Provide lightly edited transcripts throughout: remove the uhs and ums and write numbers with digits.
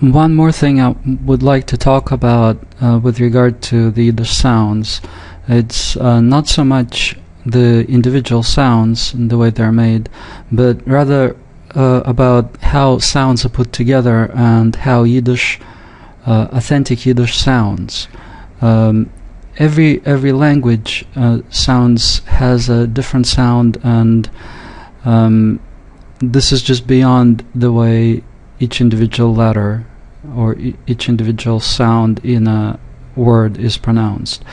One more thing I would like to talk about with regard to the Yiddish sounds. It's not so much the individual sounds and the way they're made, but rather about how sounds are put together and how Yiddish, authentic Yiddish sounds. Every language sounds has a different sound, and this is just beyond the way each individual letter or each individual sound in a word is pronounced.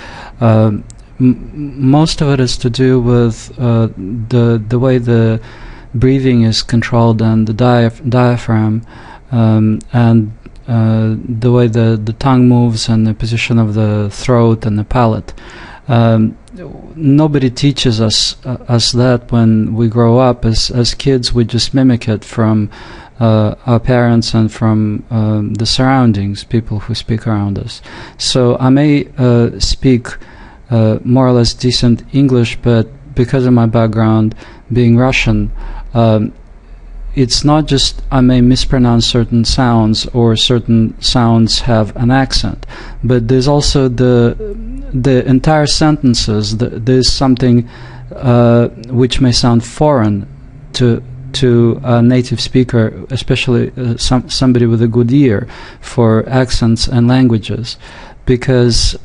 Most of it is to do with the way the breathing is controlled and the diaphragm, and the way the tongue moves and the position of the throat and the palate. Nobody teaches us that when we grow up. As kids, we just mimic it from our parents and from the surroundings, people who speak around us. So I may speak more or less decent English, but because of my background being Russian, it's not just I may mispronounce certain sounds or certain sounds have an accent, but there's also the entire sentences. There's something which may sound foreign to a native speaker, especially somebody with a good ear for accents and languages, because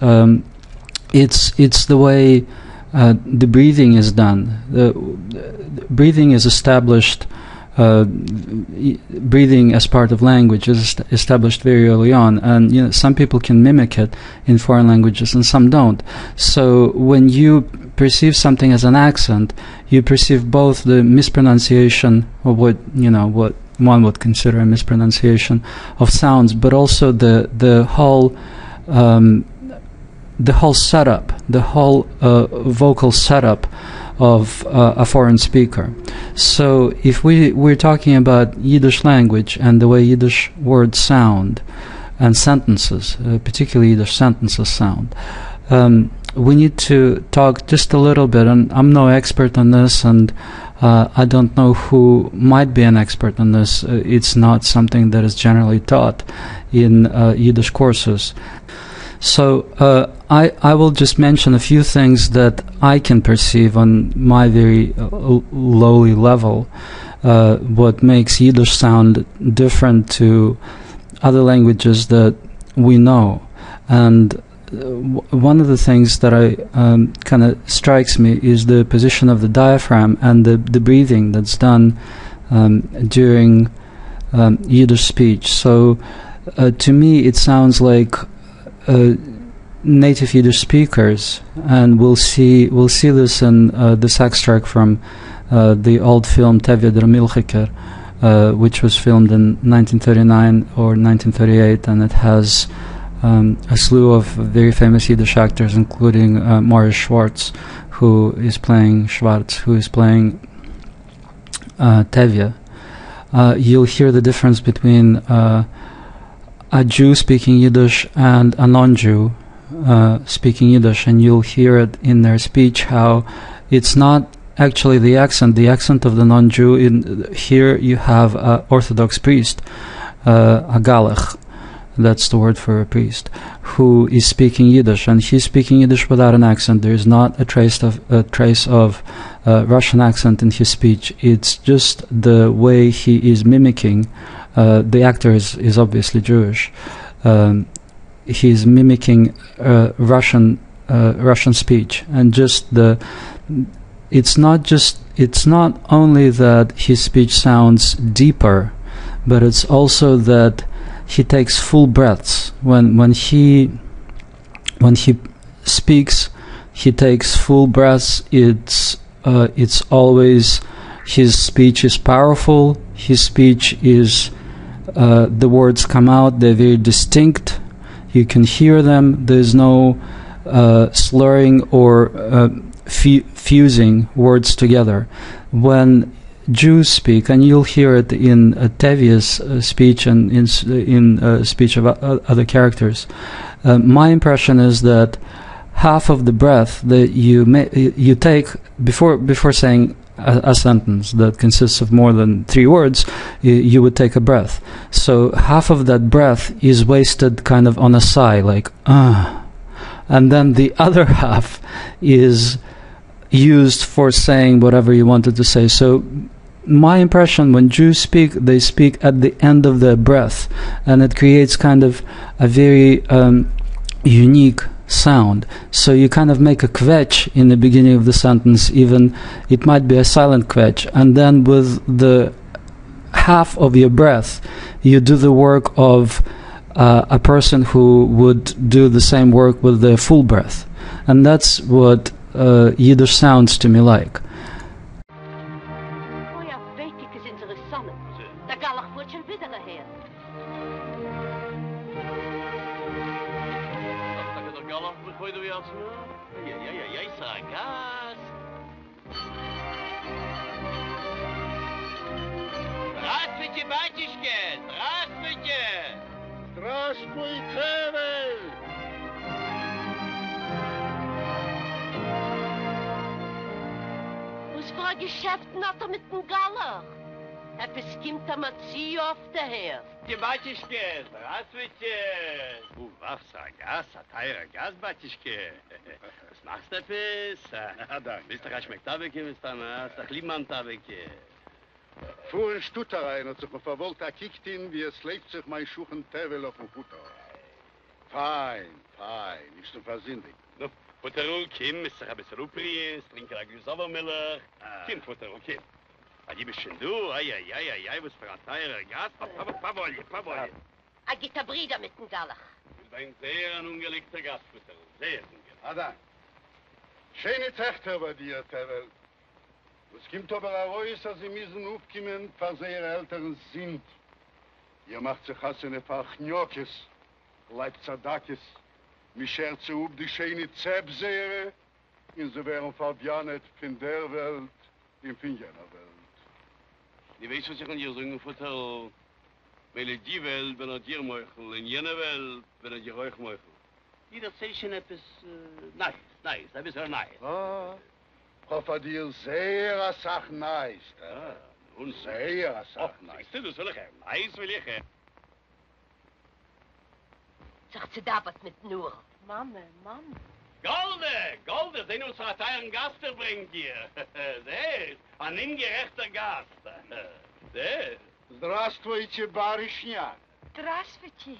it's the way the breathing is done. The breathing is established. Breathing as part of language is established very early on, and some people can mimic it in foreign languages and some don't. So when you perceive something as an accent, you perceive both the mispronunciation of what one would consider a mispronunciation of sounds, but also the whole setup, the whole vocal setup of a foreign speaker. So if we're talking about Yiddish language and the way Yiddish words sound and sentences, particularly Yiddish sentences sound, we need to talk just a little bit, and I'm no expert on this, and I don't know who might be an expert on this. It's not something that is generally taught in Yiddish courses. So I will just mention a few things that I can perceive on my very lowly level, what makes Yiddish sound different to other languages that we know. And one of the things that kind of strikes me is the position of the diaphragm and the breathing that's done during Yiddish speech. So to me it sounds like native Yiddish speakers, and we'll see this in this extract from the old film Tevye der Milchiker, which was filmed in 1939 or 1938, and it has a slew of very famous Yiddish actors, including Morris Schwartz, who is playing Tevye. You'll hear the difference between a Jew speaking Yiddish and a non-Jew speaking Yiddish, and you'll hear it in their speech how it's not actually the accent of the non-Jew. Here you have an Orthodox priest, a galech, that's the word for a priest, who is speaking Yiddish, and he's speaking Yiddish without an accent. There is not a trace of Russian accent in his speech. It's just the way he is mimicking. The actor is obviously Jewish. He's mimicking Russian speech, and just it's not only that his speech sounds deeper, but it's also that he takes full breaths when he speaks. He takes full breaths. It's always, his speech is powerful. His speech is the words come out. They're very distinct. You can hear them. There's no slurring or fusing words together. When Jews speak, and you'll hear it in Tevye's speech and in speech of other characters, my impression is that half of the breath that you take before saying a sentence that consists of more than 3 words, you would take a breath. So half of that breath is wasted kind of on a sigh, like and then the other half is used for saying whatever you wanted to say. So my impression, when Jews speak, they speak at the end of their breath, and it creates kind of a very unique sound. So you kind of make a kvetch in the beginning of the sentence, even it might be a silent kvetch, and then with the half of your breath you do the work of a person who would do the same work with the full breath. And that's what Yiddish sounds to me like. Здравствуйте, батюшка! Здравствуйте! Здравствуй, Тевye! Was für ein Geschäft hat mit dem Galler? Kommt am Zieh auf der Herr. Die батюшка! Здравствуйте! Was für ein Gas, ein teurer Gas, батюшка! Was machst du etwas? Bist du schmeckt Tevye, bist du ein Liebmann Tevye? Vor in Stutter rein hat sich mir verwollt gekickt hin, wie es lebt sich mein Schuchen Tevye auf dem Futter. Fein, nicht so versündig. No, Futterul, Kim, ist sich ein bisschen Rupries, trinke ein Glas Sauermilch. Kim, Futterul, Kim. Aber die bist du, ai, was für ein teurer Gas. Pavolje. A gitter Brieder mit dem Gallach. Du bist ein sehr ungelegter Gast, Futterul, sehr ungelegter. Adan, schöne Töchter bei dir, Tevye. Es kommt aber heraus, dass sie müssen aufkommen, was ihre Eltern sind. Ihr macht sich eine paar Gnocchis, Leibzadakis, mich scherze auf die schöne Zebseere, und sie wären verbianet von der Welt und von jener Welt. Die weißt, was ich an dir sagen, Futterl? Weil die Welt, wenn er dir Meuchel, in jener Welt, wenn er dir euch Meuchel. Jeder sagt schon etwas, nice, ein bisschen nice. Hoffe dir sehr a Sach nice. Und sehr a Sach nice. Siehst du, das will ich haben. Nice will ich haben. Sagt sie da was mit Nur. Mama. Golde, den uns einen teuren Gast bringt hier. Seht, ein ungerechter Gast. Seht. Здравствуйте, барышня. Здравствуйте.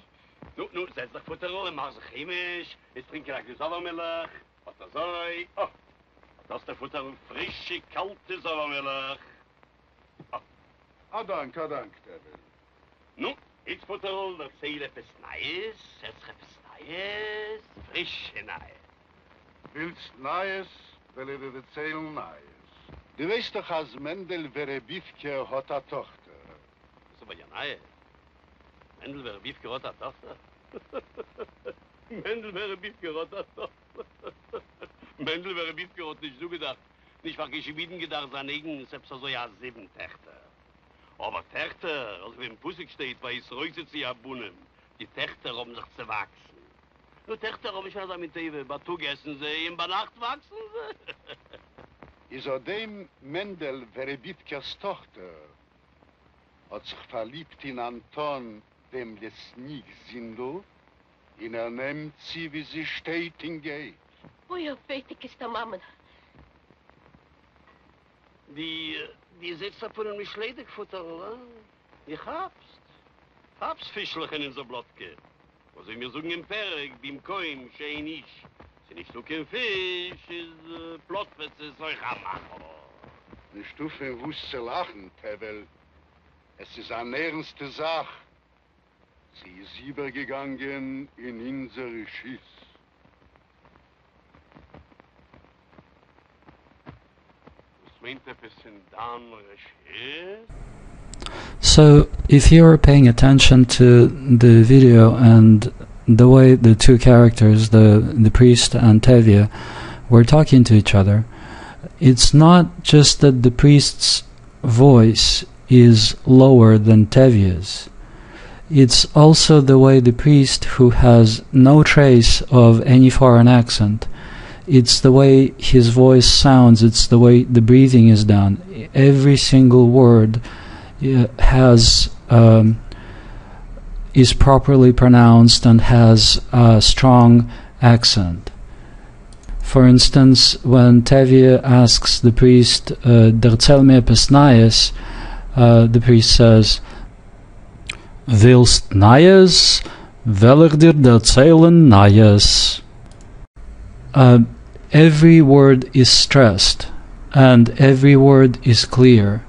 Nu, setz dich Futterl, mach sich chemisch. Jetzt trinke ich ein Glas Sauermilch. Was das soll. Oh. Das ist der Futter frische, kalte Sauermilch. Dank, Tevye. Nu, jetzt Futter, der Seele etwas Neues, frische Neues. Willst Neues, will ich dir erzählen Neues. Du weißt doch, als Mendel Verebivke hat eine Tochter. Das ist aber ja Neues. Mendel Verebivke hat eine Tochter? Mendel Verebivke hat eine Tochter. Mendel wäre Biefgerot nicht so gedacht. Nicht war Geschmieden gedacht, sein eigen, selbst so ja 7 Töchter. Aber Töchter, als wenn im Pussig steht, weil es ruhig sie ja bunnen. Die Töchter haben sich zu wachsen. Nur Töchter haben schon mit Tevye, Batug essen sie, in der Nacht wachsen sie. Is dem Mendel Verebivkes Tochter hat sich verliebt in Anton, dem Lesnig Sindel, in nimmt sie, wie sie steht und geht. Ui, fertig ist der Mama. Die sitzt da von mich ledig, Futterl, Ich hab's Fischlechen in so Blottke. Was ich mir sagen im Perg, beim Koim, schein ich. Sie nicht so kein Fisch, ist Plottwitz, ist euch am Mann. Nicht du für Wust zu lachen, Tevye. Es ist eine ernste Sache. Sie ist übergegangen in unsere Schiss. So, if you're paying attention to the video and the way the two characters, the priest and Tevye, were talking to each other, it's not just that the priest's voice is lower than Tevye's. It's also the way the priest, who has no trace of any foreign accent, it's the way his voice sounds, it's the way the breathing is done. Every single word has is properly pronounced and has a strong accent. For instance, when Tevye asks the priest, "Erzähl mir etwas Neues," the priest says, "Willst Neues? Will ich dir erzählen Neues?" Every word is stressed, and every word is clear.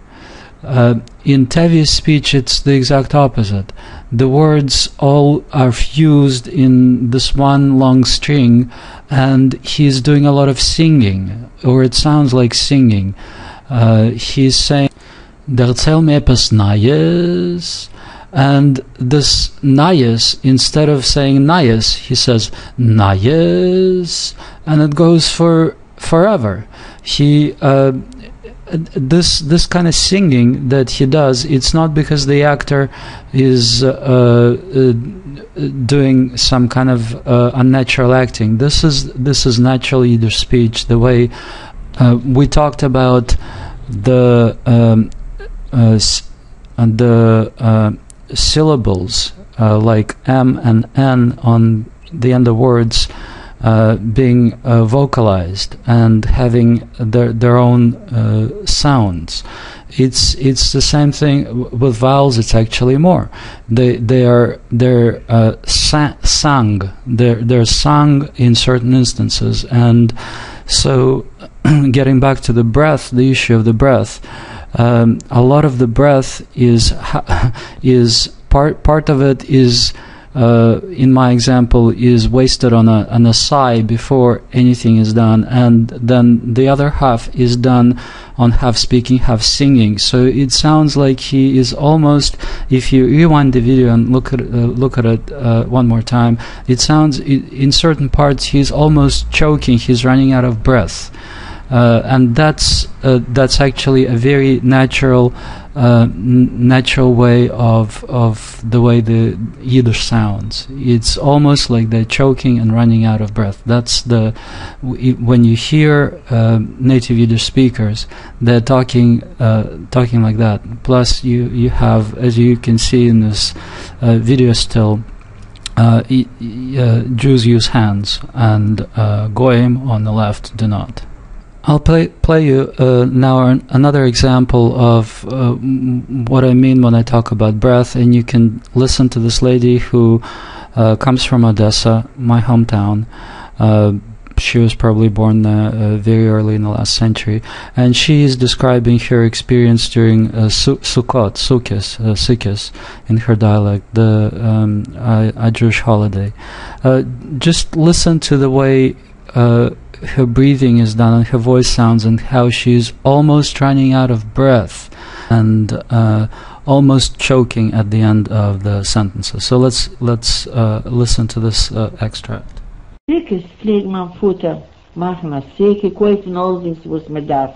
In Tevye's speech, it's the exact opposite. The words all are fused in this one long string, and he's doing a lot of singing, or it sounds like singing. He's saying, "Erzähl mir etwas Neues," and this Neues, instead of saying Neues, he says Neues, and it goes for forever. He this kind of singing that he does, it's not because the actor is doing some kind of unnatural acting. This is natural Yiddish speech. The way we talked about the syllables like M and N on the end of words being vocalized and having their own sounds. It's the same thing with vowels. It's actually more. They're sung. They're sung in certain instances. And so, getting back to the breath, the issue of the breath, a lot of the breath is part of it is. In my example, is wasted on a sigh before anything is done, and then the other half is done on half speaking, half singing. So it sounds like he is almost, if you rewind the video and look at it one more time, it sounds in certain parts he's almost choking, he's running out of breath. And that's actually a very natural way of the way the Yiddish sounds. It's almost like they're choking and running out of breath. That's when you hear native Yiddish speakers, they're talking like that. Plus, you have, as you can see in this video still, Jews use hands, and Goyim on the left do not. I'll play you now another example of what I mean when I talk about breath, and you can listen to this lady who comes from Odessa, my hometown. She was probably born very early in the last century, and she is describing her experience during Sukkot, in her dialect, a Jewish holiday. Just listen to the way her breathing is done and her voice sounds, and how she's almost running out of breath and almost choking at the end of the sentences. So let's listen to this extract. Sikkes pflegt man Futter machen a Sikke, kaufen alles, was man darf.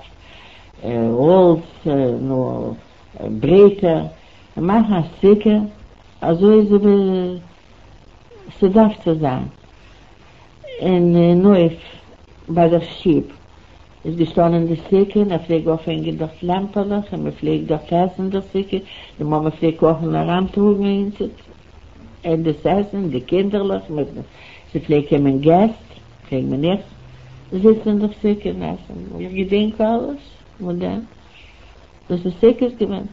Holz, nur Breiter. Machen a Sikke, also es darf zu sein. In Neuf, bei der Schieb, ist gestanden die Sikke, er pflegt aufhängen das Lamperlach, und man pflegt das Essen der Sikke, die Mama pflegt kochen eine Ramtrugen, und das Essen, die Kinderlach, sie pflegt einen Gast, pflegt man nicht, sitzen in der Sikke und essen. Ich gedenke alles, und dann, das ist Sikke gewesen.